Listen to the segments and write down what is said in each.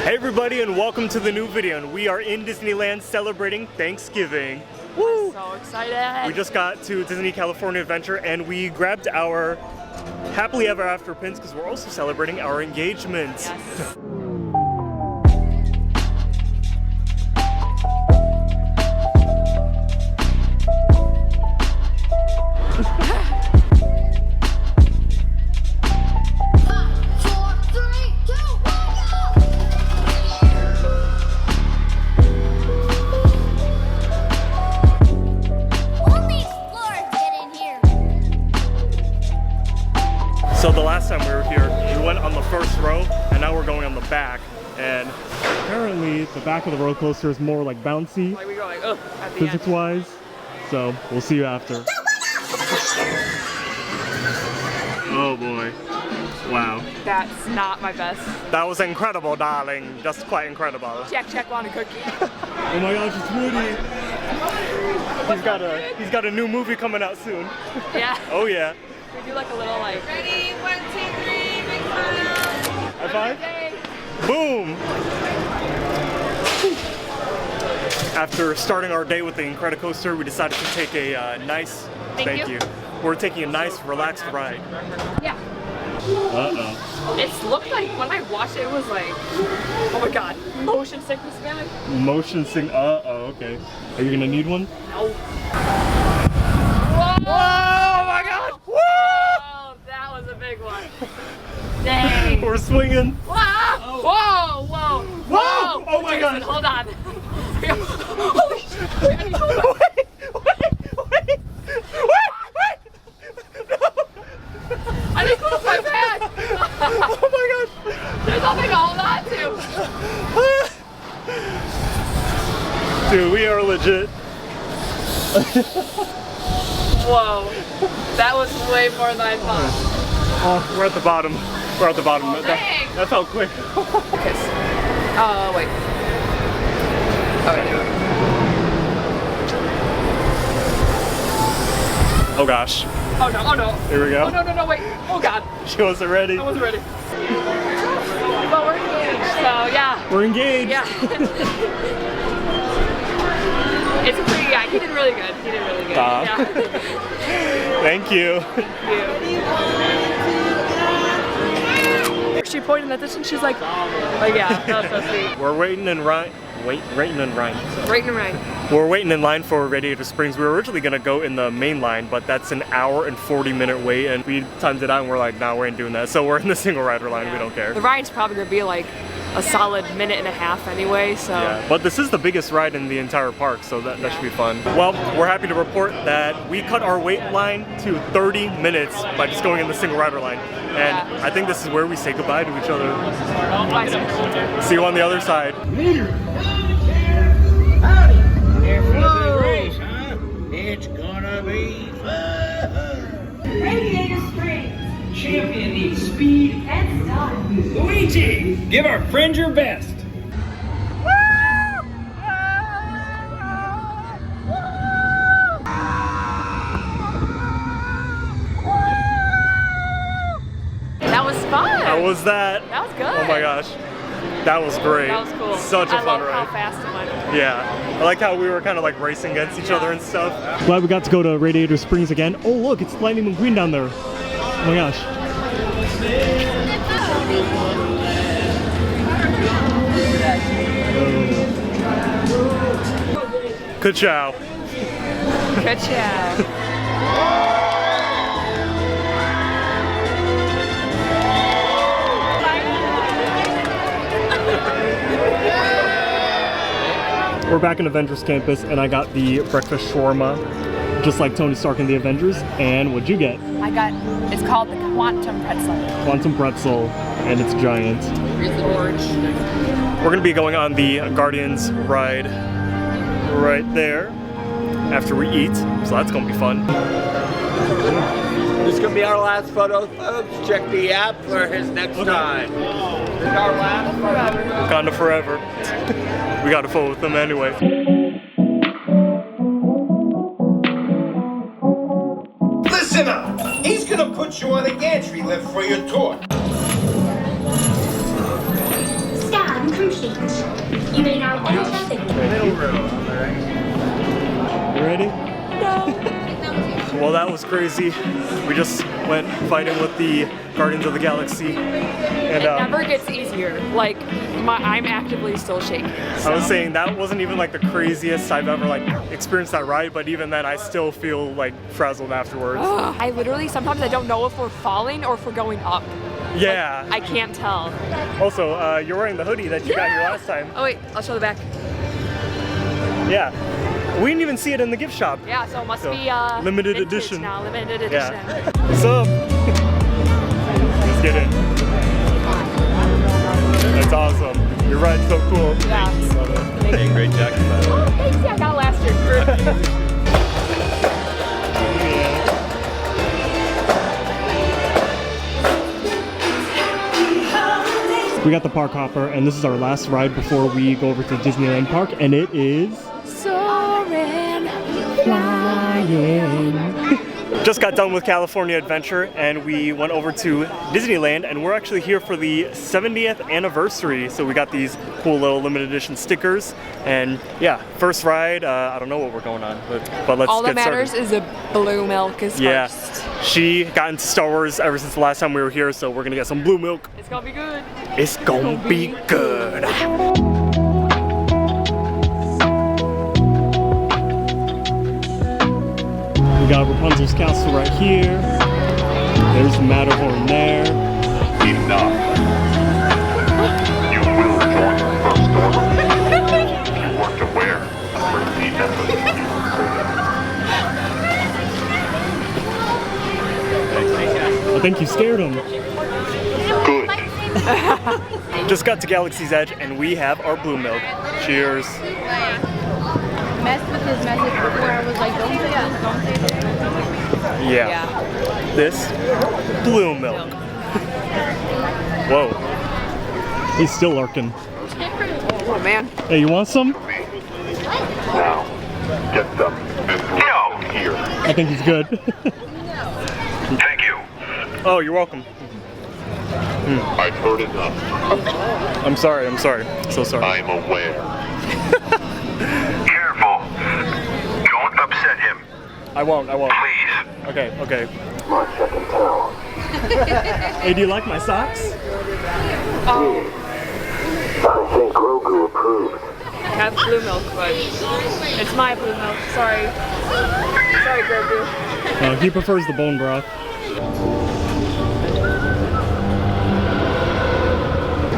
Hey everybody, and welcome to the new video. And we are in Disneyland celebrating Thanksgiving. Woo! I'm so excited. We just got to Disney California Adventure and we grabbed our happily ever after pins because we're also celebrating our engagement. Yes. So the last time we were here, we went on the first row, and now we're going on the back. And apparently, the back of the roller coaster is more like bouncy, Like we go like, at the physics-wise. So we'll see you after. Oh boy! Wow. That's not my best. That was incredible, darling. Just quite incredible. Check, want a cookie. Oh my gosh, it's Woody. He's got a new movie coming out soon. Yeah. Oh yeah. We do like a little like. Ready? 1, 2, 3, big smile. High five. Boom! After starting our day with the Incredicoaster, we decided to take a nice. Thank you. We're taking a nice, relaxed ride. Yeah. Uh-oh. It looked like when I watched it, it was like, oh my god, motion sickness, man. Motion sing. Uh-oh. Okay. Are you gonna need one? No. Oh my God! Woo! Oh, that was a big one. Dang. We're swinging. Whoa! Whoa! Whoa! Whoa! Oh my Jason, God! hold on. Holy shit! Wait, I need to hold on. Wait! No! I need to close my bag. Oh my gosh! There's nothing to hold on to. Dude, we are legit. Whoa, that was way more than I thought. Oh, we're at the bottom. We're at the bottom. Oh, That felt quick. Kiss. Wait. Oh, wait. Oh gosh. Oh no, oh no. Here we go. Oh no, wait. Oh god. She wasn't ready. I wasn't ready. But we're engaged, so yeah. We're engaged. Yeah. It's a pretty, yeah, he did really good. He did really good. Yeah. Thank you. She pointed at this and she's like yeah, that was so sweet. We're waiting in line. Waiting in line. Right and right. We're waiting in line for Radiator Springs. We were originally gonna go in the main line, but that's an hour and 40-minute wait, and we timed it out and we're like, nah, we ain't doing that. So we're in the single rider line. Yeah. We don't care. The ride's probably gonna be like a solid minute and a half anyway, so. Yeah, but this is the biggest ride in the entire park, so that should be fun. Well, we're happy to report that we cut our wait line to 30 minutes by just going in the single rider line. And I think this is where we say goodbye to each other. See you on the other side. Here for the race, huh? It's gonna be fun. Radiator Springs. Champion needs speed And style. Luigi, give our friend your best. That was fun. How was that? That was good. Oh my gosh. That was great. That was cool. Such a I fun love ride. how fast it went. Yeah. I like how we were kind of like racing against each other and stuff. Glad we got to go to Radiator Springs again. Oh look, it's Lightning McQueen down there. Oh my gosh. Good chow. Good chow. We're back in Avengers Campus and I got the breakfast shawarma, just like Tony Stark in the Avengers. And what'd you get? It's called the Quantum Pretzel. Quantum pretzel, and it's giant. Orange. We're gonna be going on the Guardians ride right there after we eat, so that's gonna be fun. This is going to be our last photo, folks. Check the app for his next time. This is our last photo. Wakanda forever. We got a photo with them anyway. Listen up! He's gonna put you on a gantry lift for your tour. Scan complete. sushi. You may now go ahead and You ready? Well, that was crazy. We just went fighting with the Guardians of the Galaxy. And It never gets easier. Like, I'm actively still shaking. I was saying that wasn't even like the craziest I've ever like experienced that ride, but even then I still feel like frazzled afterwards. I literally, sometimes I don't know if we're falling or if we're going up. Yeah. I can't tell. Also, you're wearing the hoodie that you got here last time. Oh wait, I'll show the back. Yeah. We didn't even see it in the gift shop. Yeah, so it must be limited vintage edition. now, limited edition. Yeah. What's up? Let's get in. That's awesome. Your ride's so cool. Yeah. Love it. Hey, great jacket, by the way. Oh, thanks. Yeah, I got it last year. We got the park hopper, and this is our last ride before we go over to Disneyland Park, and it is Soarin', flying. Just got done with California Adventure, and we went over to Disneyland, and we're actually here for the 70th anniversary. So we got these cool little limited edition stickers, and yeah, first ride. I don't know what we're going on, but let's All that get started. matters is the blue milk is Yeah, first. she got into Star Wars ever since the last time we were here, so we're gonna get some blue milk. It's gonna be good. It's gonna be good. We got Rapunzel's castle right here. There's the Matterhorn there. Enough. You will join the first order. You want to wear. Remember. I think you scared him. Good. Just got to Galaxy's Edge and we have our blue milk. Cheers. Messed with his message before. I was like, don't say this, don't say this. Yeah. This blue milk. Whoa. He's still lurking. Oh man. Hey, you want some? Now, get them. No. Here. I think he's good. Thank you. Oh, you're welcome. I've heard enough. I'm sorry. So sorry. I'm aware. Careful. Don't upset him. I won't. Please. Okay. My second towel. Hey, do you like my socks? Oh, I think Grogu approves. I have blue milk, but it's my blue milk. Sorry. Sorry, Grogu. He prefers the bone broth.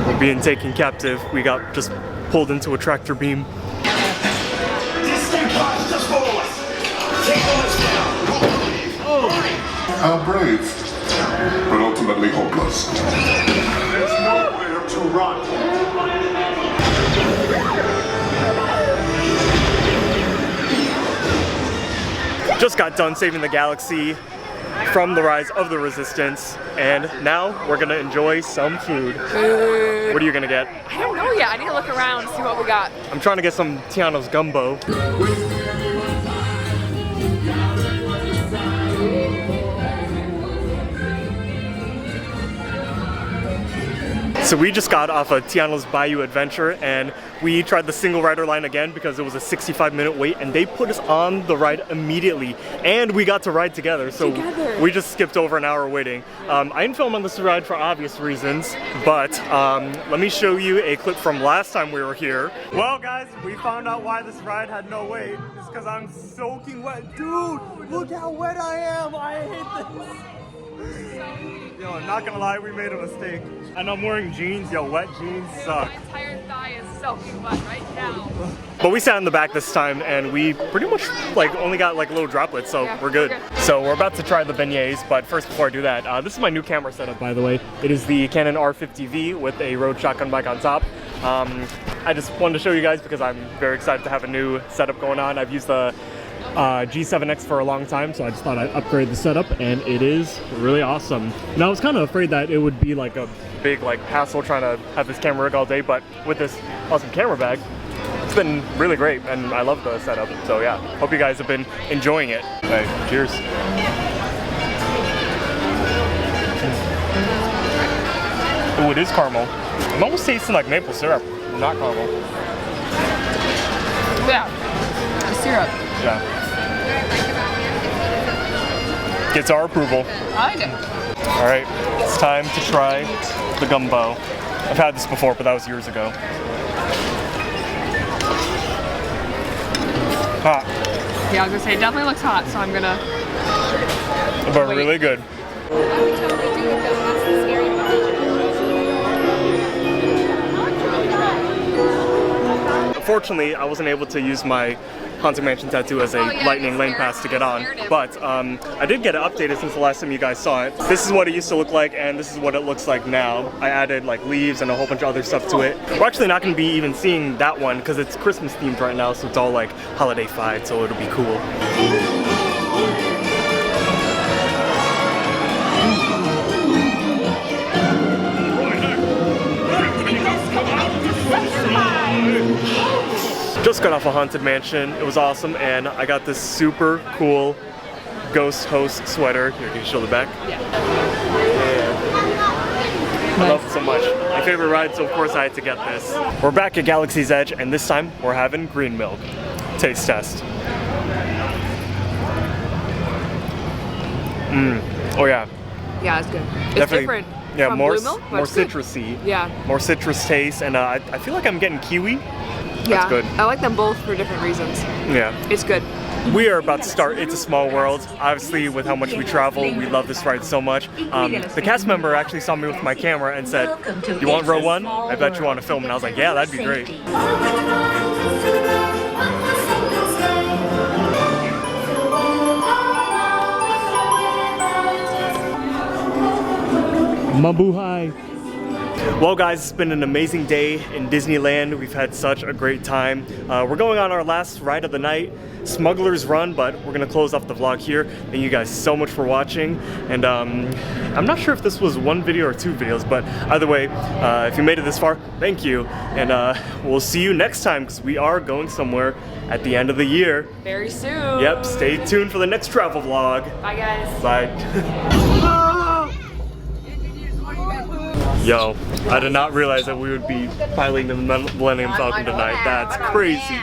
We're being taken captive. We got just pulled into a tractor beam. Disney Plus just forward. Take us down. We'll believe. How brave, but ultimately hopeless. There's nowhere to run. Just got done saving the galaxy from the rise of the Resistance, and now we're gonna enjoy some food. What are you gonna get? I don't know yet. I need to look around and see what we got. I'm trying to get some Tiano's gumbo. So we just got off of Tiano's Bayou Adventure, and we tried the single rider line again because it was a 65-minute wait, and they put us on the ride immediately, and we got to ride together. So we just skipped over an hour waiting. I didn't film on this ride for obvious reasons, but let me show you a clip from last time we were here. Well, guys, we found out why this ride had no wait. It's because I'm soaking wet. Dude, look how wet I am. I hate this. Yo, I'm not gonna lie, we made a mistake. And I'm wearing jeans. Yo, wet jeans suck. My entire thigh is soaking wet right now. But we sat in the back this time, and we pretty much like only got like little droplets, so Yeah, we're good. we're good. So we're about to try the beignets, but first, before I do that, this is my new camera setup, by the way. It is the Canon R50V with a Rode shotgun mic on top. I just wanted to show you guys because I'm very excited to have a new setup going on. I've used the G7X for a long time, so I just thought I'd upgrade the setup, and it is really awesome. Now I was kind of afraid that it would be like a big like hassle trying to have this camera rig all day, but with this awesome camera bag, it's been really great, and I love the setup. So yeah, hope you guys have been enjoying it. Okay, cheers. Oh, it is caramel. I'm almost tasting like maple syrup. not caramel. Yeah. The syrup. Yeah. Gets our approval. I like it. All right, it's time to try the gumbo. I've had this before, but that was years ago. Hot, Yeah, I was gonna say it definitely looks hot, so I'm gonna. but Wait. really good. Unfortunately, I wasn't able to use my Haunted Mansion tattoo as a lightning lane pass to get on, but I did get it updated since the last time you guys saw it. This is what it used to look like, and this is what it looks like now. I added like leaves and a whole bunch of other stuff to it. We're actually not going to be even seeing that one because it's Christmas themed right now, so it's all like holiday-fied, so it'll be cool. Just got off a Haunted Mansion. It was awesome, and I got this super cool Ghost Host sweater. Here, can you show the back? Yeah. I love it so much. My favorite ride, so of course I had to get this. We're back at Galaxy's Edge, and this time we're having green milk. Taste test. Oh yeah. Yeah, it's good. It's Definitely, different. Yeah, from more blue milk, but more it's good. citrusy. Yeah. More citrus taste, and I feel like I'm getting kiwi. Yeah. good. I like them both for different reasons. Yeah. It's good. We are about to start It's a Small World. Obviously, with how much we travel, we love this ride so much. The cast member actually saw me with my camera and said, "You want row one? I bet you want to film." And I was like, "Yeah, that'd be great." Mabuhay. Well guys, it's been an amazing day in Disneyland. We've had such a great time. We're going on our last ride of the night, Smuggler's Run, but we're gonna close off the vlog here. Thank you guys so much for watching. And I'm not sure if this was one video or two videos, but either way, if you made it this far, thank you. And we'll see you next time, because we are going somewhere at the end of the year. Very soon. Yep, stay tuned for the next travel vlog. Bye guys. Bye. Yo, I did not realize that we would be piloting the Millennium Falcon tonight. That's crazy.